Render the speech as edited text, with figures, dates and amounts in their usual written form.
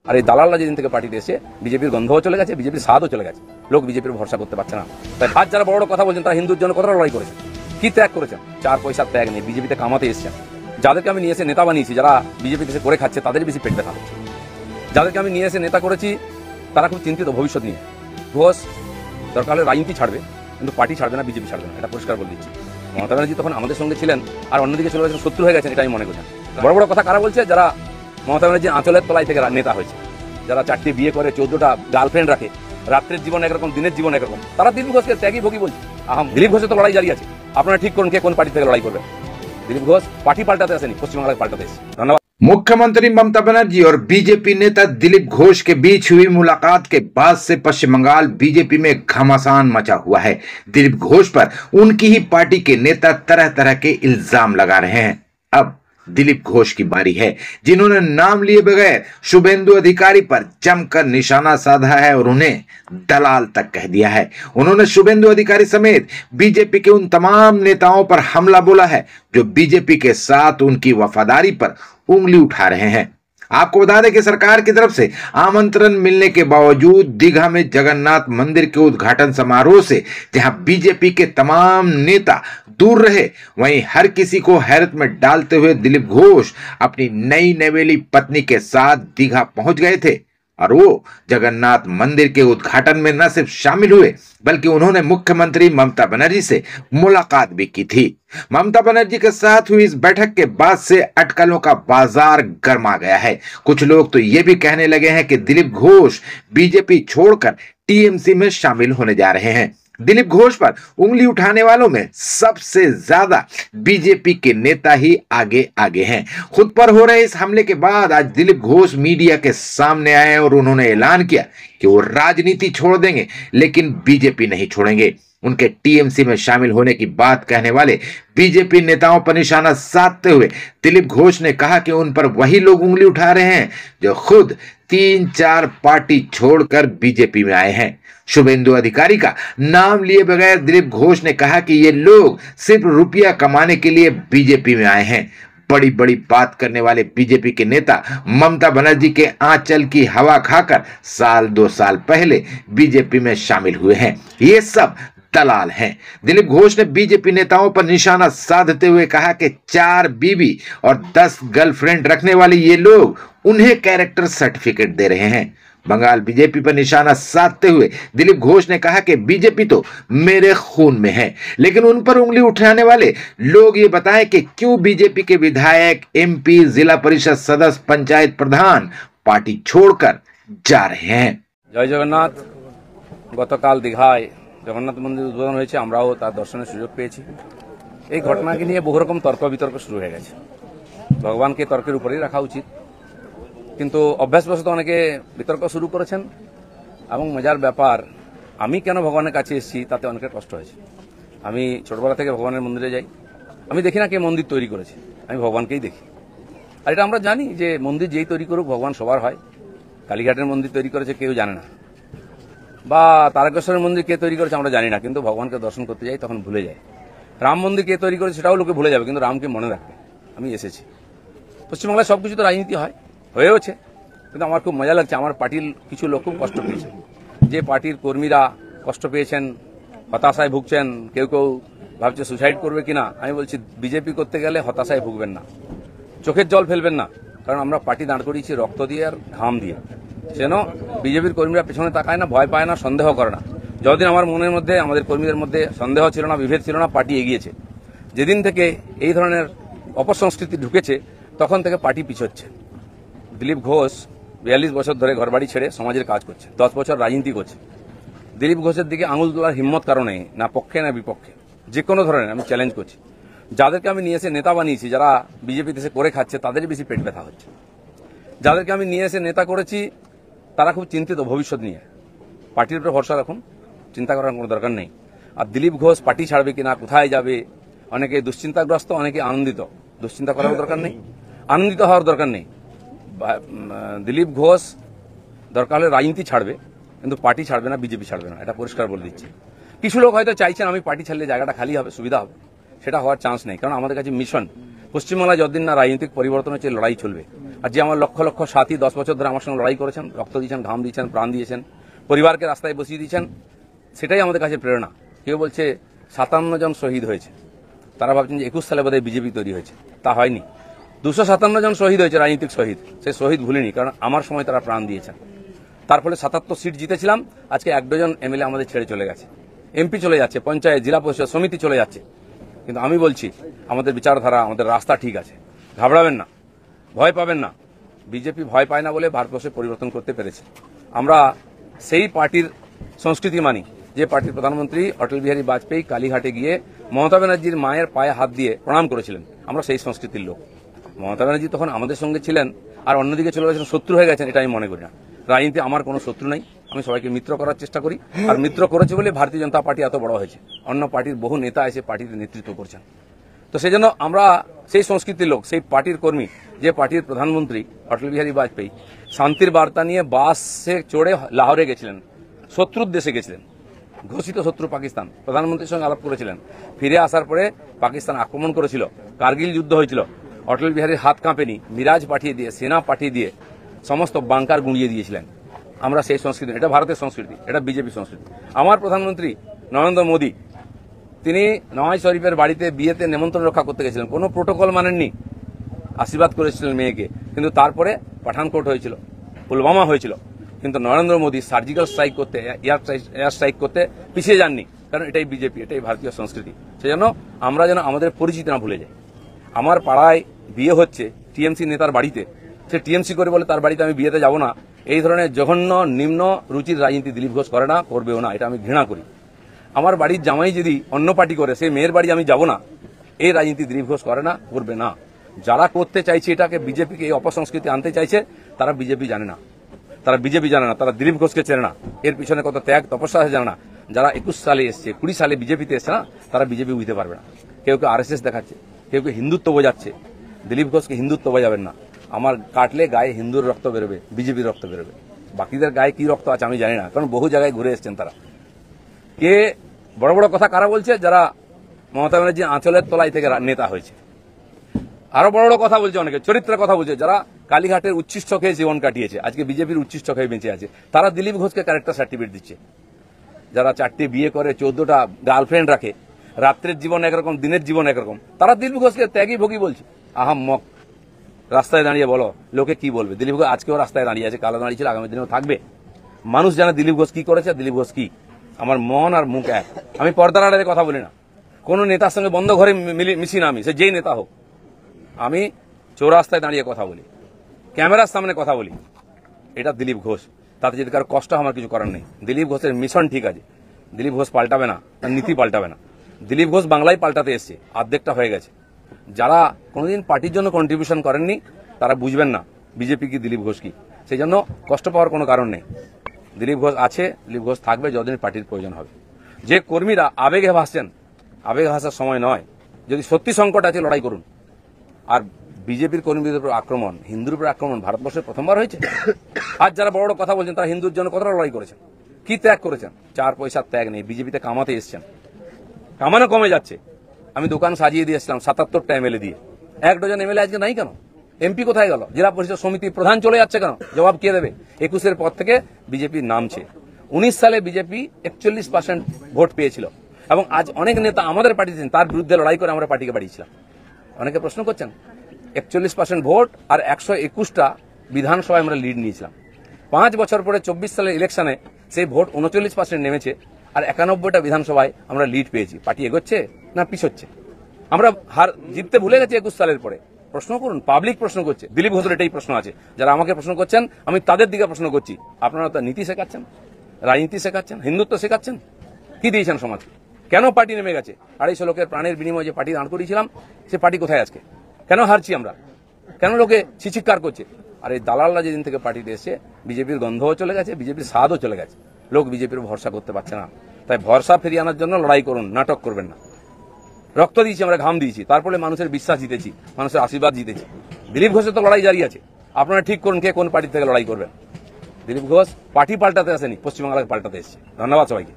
আর এই দালালরা যেদিন থেকে পার্টিতে এসে বিজেপির গন্ধও চলে গেছে, বিজেপির স্বাদও চলে গেছে, লোক বিজেপির ভরসা করতে পারছে না। তাই আজ যারা বড় বড় কথা বলছেন তারা হিন্দুর জন্য কতটা লড়াই করেছেন, কি ত্যাগ করেছেন, 4 পয়সার ত্যাগ নেই, বিজেপিতে কামাতে এসেছেন। যাদেরকে আমি নিয়ে এসে নেতা বানিয়েছি, যারা বিজেপিতে এসে করে খাচ্ছে তাদের বেশি পেট ব্যথা হচ্ছে। যাদেরকে আমি নিয়ে এসে নেতা করেছি তারা খুব চিন্তিত ভবিষ্যৎ নিয়ে। ঘোষ দরকার হলে রাজনীতি ছাড়বে, কিন্তু পার্টি ছাড়বে না, বিজেপি ছাড়বে না, এটা পরিষ্কার বলে দিচ্ছি। মমতা ব্যানার্জি তখন আমাদের সঙ্গে ছিলেন, আর অন্যদিকে চলে গেছেন, শত্রু হয়ে গেছেন, এটা আমি মনে করছি। বড় বড় কথা কারা বলছে? যারা মমতা ব্যানার্জি আঁচলের তলায় থেকে নেতা হয়েছে, যারা 4টি বিয়ে করে 14টা গার্লফ্রেন্ড রাখে, রাত্রের জীবন একরকম, দিনের জীবন একরকম, তারা দিলীপ ঘোষকে ত্যাগী ভোগী বলছে। দিলীপ ঘোষের তো লড়াই জারি আছে, আপনারা ঠিক করুন কে কোন পার্টি থেকে লড়াই করবেন। দিলীপ ঘোষ পার্টি পাল্টাতে আসেনি, পশ্চিমবাংলায় পাল্টাতে এসেছে। ধন্যবাদ। मुख्यमंत्री ममता बनर्जी और बीजेपी नेता दिलीप घोष के बीच हुई मुलाकात के बाद से पश्चिम बंगाल बीजेपी में घमासान मचा हुआ है। दिलीप घोष पर उनकी ही पार्टी के नेता तरह तरह के इल्जाम लगा रहे हैं। अब दिलीप घोष की बारी है, जिन्होंने नाम लिए बगैर शुभेंदु अधिकारी पर जमकर निशाना साधा है और उन्हें दलाल तक कह दिया है। उन्होंने शुभेंदु अधिकारी समेत बीजेपी के उन तमाम नेताओं पर हमला बोला है जो बीजेपी के साथ उनकी वफादारी पर उंगली उठा रहे हैं। आपको बता दें कि सरकार की तरफ से आमंत्रण मिलने के बावजूद दीघा में जगन्नाथ मंदिर के उद्घाटन समारोह से जहां बीजेपी के तमाम नेता दूर रहे, वहीं हर किसी को हैरत में डालते हुए दिलीप घोष अपनी नई नवेली पत्नी के साथ दीघा पहुंच गए थे। और वो जगन्नाथ मंदिर के उद्घाटन में न सिर्फ शामिल हुए, बल्कि उन्होंने मुख्यमंत्री ममता बनर्जी से मुलाकात भी की थी। ममता बनर्जी के साथ हुई इस बैठक के बाद से अटकलों का बाजार गर्मा गया है। कुछ लोग तो ये भी कहने लगे हैं कि दिलीप घोष बीजेपी छोड़कर टीएमसी में शामिल होने जा रहे हैं। दिलीप घोष पर उंगली उठाने वालों में सबसे ज्यादा बीजेपी के नेता ही आगे आगे हैं। खुद पर हो रहे इस हमले के बाद आज दिलीप घोष मीडिया के सामने आए और उन्होंने ऐलान किया कि वो राजनीति छोड़ देंगे, लेकिन बीजेपी नहीं छोड़ेंगे। उनके टीएमसी में शामिल होने की बात कहने वाले बीजेपी नेताओं पर निशाना साधते हुए दिलीप घोष ने कहा कि उन पर वही लोग उंगली उठा रहे हैं जो खुद 3-4 पार्टी छोड़कर बीजेपी में आए हैं। शुभेंदु अधिकारी का नाम लिए बगैर दिलीप घोष ने कहा कि ये लोग सिर्फ रुपया कमाने के लिए बीजेपी में आए हैं। बड़ी बड़ी बात करने वाले बीजेपी के नेता ममता बनर्जी के आंचल की हवा खाकर 1-2 साल पहले बीजेपी में शामिल हुए हैं। ये सब दलाल हैं। दिलीप घोष ने बीजेपी नेताओं पर निशाना साधते हुए कहा कि 4 बीवी और 10 गर्लफ्रेंड रखने वाले ये लोग उन्हें कैरेक्टर सर्टिफिकेट दे रहे हैं। बंगाल बीजेपी पर निशाना साधते हुए दिलीप घोष ने कहा कि बीजेपी तो मेरे खून में है, लेकिन उन पर उंगली उठाने वाले लोग ये बताएं कि क्यों बीजेपी के विधायक, एमपी, जिला परिषद सदस्य, पंचायत प्रधान पार्टी छोड़कर जा रहे हैं। जय जगन्नाथ। गतकाल दीघाय जगन्नाथ मंदिर उद्বোधन হয়েছে, আমরাও তার দর্শনের সুযোগ পেয়েছি। এই ঘটনাকে নিয়ে বহু রকম তর্ক বিতর্ক শুরু হয়ে গেছে। ভগবানকে তর্কের উপরেই রাখা উচিত, কিন্তু অভ্যাসবশত অনেকে বিতর্ক শুরু করেছেন এবং মজার ব্যাপার, আমি কেন ভগবানের কাছে এসেছি তাতে অনেকের কষ্ট হয়েছে। আমি ছোটবেলা থেকে ভগবানের মন্দিরে যাই, আমি দেখি না কে মন্দির তৈরি করেছে, আমি ভগবানকেই দেখি। আর এটা আমরা জানি যে মন্দির যেই তৈরি করুক ভগবান সবার হয়। কালীঘাটের মন্দির তৈরি করেছে কেউ জানে না, বা তারকেশ্বরের মন্দির কে তৈরি করেছে আমরা জানি না, কিন্তু ভগবানকে দর্শন করতে যাই তখন ভুলে যাই। রাম মন্দির কে তৈরি করেছে সেটাও লোকে ভুলে যাবে, কিন্তু রামকে মনে রাখবে। আমি এসেছি। পশ্চিমবাংলায় সবকিছু তো রাজনীতি হয়, হয়েওছে, কিন্তু আমার খুব মজা লাগছে। আমার পার্টির কিছু লোক খুব কষ্ট পেয়েছেন, যে পার্টির কর্মীরা কষ্ট পেয়েছেন, হতাশায় ভুগছেন, কেউ কেউ ভাবছে সুসাইড করবে কিনা। আমি বলছি বিজেপি করতে গেলে হতাশায় ভুগবেন না, চোখের জল ফেলবেন না, কারণ আমরা পার্টি দাঁড় করিয়েছি রক্ত দিয়ে আর ঘাম দিয়ে। যেন বিজেপির কর্মীরা পেছনে তাকায় না, ভয় পায় না, সন্দেহ করে না। যতদিন আমার মনের মধ্যে, আমাদের কর্মীদের মধ্যে সন্দেহ ছিল না, বিভেদ ছিল না, পার্টি এগিয়েছে। যেদিন থেকে এই ধরনের অপসংস্কৃতি ঢুকেছে তখন থেকে পার্টি পিছোচ্ছে। দিলীপ ঘোষ 42 বছর ধরে ঘরবাড়ি ছেড়ে সমাজের কাজ করছে, 10 বছর রাজনীতি করছে। দিলীপ ঘোষের দিকে আঙুল তোলার হিম্মত কারণে না পক্ষে না বিপক্ষে, যে কোনো ধরনের আমি চ্যালেঞ্জ করছি। যাদেরকে আমি নিয়ে এসে নেতা বানিয়েছি, যারা বিজেপিতে এসে করে খাচ্ছে তাদেরই বেশি পেট ব্যথা হচ্ছে। যাদেরকে আমি নিয়ে এসে নেতা করেছি তারা খুব চিন্তিত ভবিষ্যৎ নিয়ে। পার্টির উপরে ভরসা রাখুন, চিন্তা করার কোনো দরকার নেই। আর দিলীপ ঘোষ পার্টি ছাড়বে কিনা, কোথায় যাবে, অনেকে দুশ্চিন্তাগ্রস্ত, অনেকে আনন্দিত। দুশ্চিন্তা করার দরকার নেই, আনন্দিত হওয়ার দরকার নেই। দিলীপ ঘোষ দরকার হলে রাজনীতি ছাড়বে, কিন্তু পার্টি ছাড়বে না, বিজেপি ছাড়বে না, এটা পরিষ্কার বলে দিচ্ছি। কিছু লোক হয়তো চাইছেন আমি পার্টি ছাড়লে জায়গাটা খালি হবে, সুবিধা হবে, সেটা হওয়ার চান্স নেই। কারণ আমাদের কাছে মিশন, পশ্চিমবাংলায় যতদিন না রাজনৈতিক পরিবর্তন হচ্ছে লড়াই চলবে। আর যে আমার লক্ষ লক্ষ সাথী 10 বছর ধরে আমার সঙ্গে লড়াই করেছেন, রক্ত দিয়েছেন, ঘাম দিয়েছেন, প্রাণ দিয়েছেন, পরিবারকে রাস্তায় বসিয়ে দিয়েছেন, সেটাই আমাদের কাছে প্রেরণা। কেউ বলছে 57 জন শহীদ হয়েছে, তারা ভাবছেন যে 21 সালে বোধহয় বিজেপি তৈরি হয়েছে। তা হয়নি। 257 জন শহীদ হয়েছে, রাজনৈতিক শহীদ। সেই শহীদ ভুলিনি, কারণ আমার সময় তারা প্রাণ দিয়েছেন। তার ফলে 77 সিট জিতেছিলাম। আজকে 1 ডজন এমএলএ আমাদের ছেড়ে চলে গেছে, এমপি চলে যাচ্ছে, পঞ্চায়েত, জেলা পরিষদ, সমিতি চলে যাচ্ছে। কিন্তু আমি বলছি আমাদের বিচারধারা, আমাদের রাস্তা ঠিক আছে, ঘাবড়াবেন না, ভয় পাবেন না। বিজেপি ভয় পায় না বলে ভারতবর্ষে পরিবর্তন করতে পেরেছে। আমরা সেই পার্টির সংস্কৃতি মানি যে পার্টির প্রধানমন্ত্রী অটল বিহারী বাজপেয়ী কালীঘাটে গিয়ে মমতা ব্যানার্জির মায়ের পায়ে হাত দিয়ে প্রণাম করেছিলেন। আমরা সেই সংস্কৃতির লোক। মমতা ব্যানার্জি তখন আমাদের সঙ্গে ছিলেন, আর অন্যদিকে চলে গেছেন, শত্রু হয়ে গেছেন, এটা আমি মনে করি না। রাজনীতি আমার কোনো শত্রু নাই, আমি সবাইকে মিত্র করার চেষ্টা করি। আর মিত্র করেছে বলে ভারতীয় জনতা পার্টি এত বড় হয়েছে। অন্য পার্টির বহু নেতা এসে পার্টির নেতৃত্ব করছেন। তো সেই জন্য আমরা সেই সংস্কৃতির লোক, সেই পার্টির কর্মী যে পার্টির প্রধানমন্ত্রী অটল বিহারী বাজপেয়ী শান্তির বার্তা নিয়ে বাসে চড়ে লাহোরে গেছিলেন, শত্রুর দেশে গেছিলেন, ঘোষিত শত্রু পাকিস্তান, প্রধানমন্ত্রীর সঙ্গে আলাপ করেছিলেন। ফিরে আসার পরে পাকিস্তান আক্রমণ করেছিল, কার্গিল যুদ্ধ হয়েছিল, অটল বিহারীর হাত কাঁপেনি, মিরাজ পাঠিয়ে দিয়ে, সেনা পাঠিয়ে দিয়ে সমস্ত বাংকার গুঁড়িয়ে দিয়েছিলেন। আমরা সেই সংস্কৃতি, এটা ভারতের সংস্কৃতি, এটা বিজেপি সংস্কৃতি। আমার প্রধানমন্ত্রী নরেন্দ্র মোদী, তিনি নওয়াজ শরীফের বাড়িতে বিয়েতে নেমন্ত্রণ রক্ষা করতে গেছিলেন, কোনো প্রোটোকল মানেননি, আশীর্বাদ করেছিলেন মেয়েকে। কিন্তু তারপরে পাঠানকোট হয়েছিল, পুলওয়ামা হয়েছিল, কিন্তু নরেন্দ্র মোদী সার্জিক্যাল স্ট্রাইক করতে, এয়ার স্ট্রাইক করতে পিছিয়ে যাননি, কারণ এটাই বিজেপি, এটাই ভারতীয় সংস্কৃতি। সেজন্য আমরা যেন আমাদের পরিচিতি না ভুলে যাই। আমার পাড়ায় বিয়ে হচ্ছে টিএমসি নেতার বাড়িতে, সে টিএমসি করে বলে তার বাড়িতে আমি বিয়েতে যাব না। এই ধরনের জঘন্য নিম্ন রুচির রাজনীতি দিলীপ ঘোষ করে না, করবেও না, এটা আমি ঘৃণা করি। আমার বাড়ির জামাই যদি অন্য পার্টি করে, সেই মেয়ের বাড়ি আমি যাব না, এই রাজনীতি দিলীপ ঘোষ করে না, করবে না। যারা করতে চাইছে এটাকে, বিজেপিকে এই অপসংস্কৃতি আনতে চাইছে, তারা বিজেপি জানে না, তারা বিজেপি জানে না, তারা দিলীপ ঘোষকে চেনে না, এর পিছনে কত ত্যাগ তপস্যা আছে জানে না। যারা 21 সালে এসছে, 20 সালে বিজেপিতে এসছে না, তারা বিজেপি বুঝতে পারবে না। কেউ কেউ আরএসএস দেখাচ্ছে, কেউ কেউ হিন্দুত্ব বোঝাচ্ছে। দিলীপ ঘোষকে হিন্দুত্ব বোঝাবেন না। আমার কাটলে গায়ে হিন্দুর রক্ত বেরোবে, বিজেপির রক্ত বেরোবে। বাকিদের গায়ে কি রক্ত আছে আমি জানি না, কারণ বহু জায়গায় ঘুরে এসছেন তারা। কে বড় বড় কথা কারা বলছে? যারা মমতা ব্যানার্জি আঁচলের তলায় থেকে নেতা হয়েছে। আরো বড় বড় কথা বলছে অনেকে, চরিত্রের কথা বলছে, যারা কালীঘাটের উচ্ছিষ্ট খেয়ে জীবন কাটিয়েছে, আজকে বিজেপির উচ্ছিষ্ট খেয়ে বেঁচে আছে, তারা দিলীপ ঘোষকে ক্যারেক্টার সার্টিফিকেট দিচ্ছে। যারা 4টে বিয়ে করে, 14টা গার্লফ্রেন্ড রাখে, রাত্রের জীবন একরকম, দিনের জীবন একরকম, তারা দিলীপ ঘোষকে ত্যাগী ভোগী বলছে। আহাম্মক। রাস্তায় দাঁড়িয়ে বলো লোকে কি বলবে। দিলীপ ঘোষ আজকেও রাস্তায় দাঁড়িয়ে আছে, কালো দাঁড়িয়েছিল, আগামী দিনেও থাকবে। মানুষ জানে দিলীপ ঘোষ কি করেছে, দিলীপ ঘোষ কি। আমার মন আর মুখ এক। আমি পর্দার আড়ালে কথা বলি না, কোন নেতার সঙ্গে বন্ধ ঘরে মিশি না, আমি সে যেই নেতা হোক। আমি চৌরাস্তায় দাঁড়িয়ে কথা বলি, ক্যামেরার সামনে কথা বলি। এটা দিলীপ ঘোষ। তাতে যদি কারো কষ্ট আমার কিছু করার নেই। দিলীপ ঘোষের মিশন ঠিক আছে, দিলীপ ঘোষ পাল্টাবে না, তার নীতি পাল্টাবে না। দিলীপ ঘোষ বাংলায় পাল্টাতে এসছে, অর্ধেকটা হয়ে গেছে। যারা কোনোদিন পার্টির জন্য কন্ট্রিবিউশন করেননি, তারা বুঝবেন না বিজেপি কি, দিলীপ ঘোষ কি। সেই জন্য কষ্ট পাওয়ার কোনো কারণ নেই। দিলীপ ঘোষ আছে, দিলীপ ঘোষ থাকবে যতদিন পার্টির প্রয়োজন হবে। যে কর্মীরা আবেগে ভাসছেন, আবেগে ভাসার সময় নয়। যদি সত্যি সংকট আছে, লড়াই করুন। আর বিজেপির কর্মীদের উপর আক্রমণ, হিন্দুর উপর আক্রমণ ভারতবর্ষে প্রথমবার হয়েছে। আর যারা বড় বড় কথা বলছেন, তারা হিন্দুর জন্য কতটা লড়াই করেছেন, কি ত্যাগ করেছেন। 4 পয়সার ত্যাগ নেই। বিজেপিতে কামাতে এসছেন, কামানো কমে যাচ্ছে। আমি দোকান সাজিয়ে দিয়েছিলাম 77টা এমএলএ দিয়ে, 1 ডজন এমএলএ আজকে নাই কেন? এমপি কোথায় গেল? জেলা পরিষদ সমিতির প্রধান চলে যাচ্ছে কেন? জবাব কে দেবে? 21-এর পর থেকে বিজেপি নামছে। 19 সালে বিজেপি 41% ভোট পেয়েছিল, এবং আজ অনেক নেতা আমাদের পার্টিতে তার বিরুদ্ধে লড়াই করে আমরা পার্টিকে বাড়িয়েছিলাম। অনেকে প্রশ্ন করছেন, 41% ভোট আর 121টা বিধানসভায় আমরা লিড নিয়েছিলাম। 5 বছর পরে 24 সালের ইলেকশনে সেই ভোট 39% নেমেছে, আর 91টা বিধানসভায় আমরা লিড পেয়েছি। পার্টি এগোচ্ছে না পিছোচ্ছে? আমরা হার জিততে ভুলে গেছি 21 সালের পরে। প্রশ্ন করুন, পাবলিক প্রশ্ন করছে। দিলীপ ঘোষের এটাই প্রশ্ন আছে। যারা আমাকে প্রশ্ন করছেন, আমি তাদের দিকে প্রশ্ন করছি। আপনারা তো নীতি শেখাচ্ছেন, রাজনীতি শেখাচ্ছেন, হিন্দুত্ব শেখাচ্ছেন, কি দিয়েছেন সমাজ? কেন পার্টি নেমে গেছে? 250 লোকের প্রাণের বিনিময়ে যে পার্টি দাঁড় করিয়েছিলাম, সে পার্টি কোথায় আজকে? কেন হারছি আমরা? কেন লোকে চিৎকার করছে? আর এই দালালরা যেদিন থেকে পার্টিতে এসছে, বিজেপির গন্ধও চলে গেছে, বিজেপির স্বাদও চলে গেছে। লোক বিজেপির ভরসা করতে পারছে না। তাই ভরসা ফিরিয়ে আনার জন্য লড়াই করুন, নাটক করবেন না। রক্ত দিয়েছি আমরা, ঘাম দিয়েছি, তারপরে মানুষের বিশ্বাস জিতেছি, মানুষের আশীর্বাদ জিতেছি। দিলীপ ঘোষের তো লড়াই জারি আছে। আপনারা ঠিক করুন কে কোন পার্টি থেকে লড়াই করবেন। দিলীপ ঘোষ পার্টি পাল্টাতে আসেনি, পশ্চিমবাংলাকে পাল্টাতে এসেছে। ধন্যবাদ সবাইকে।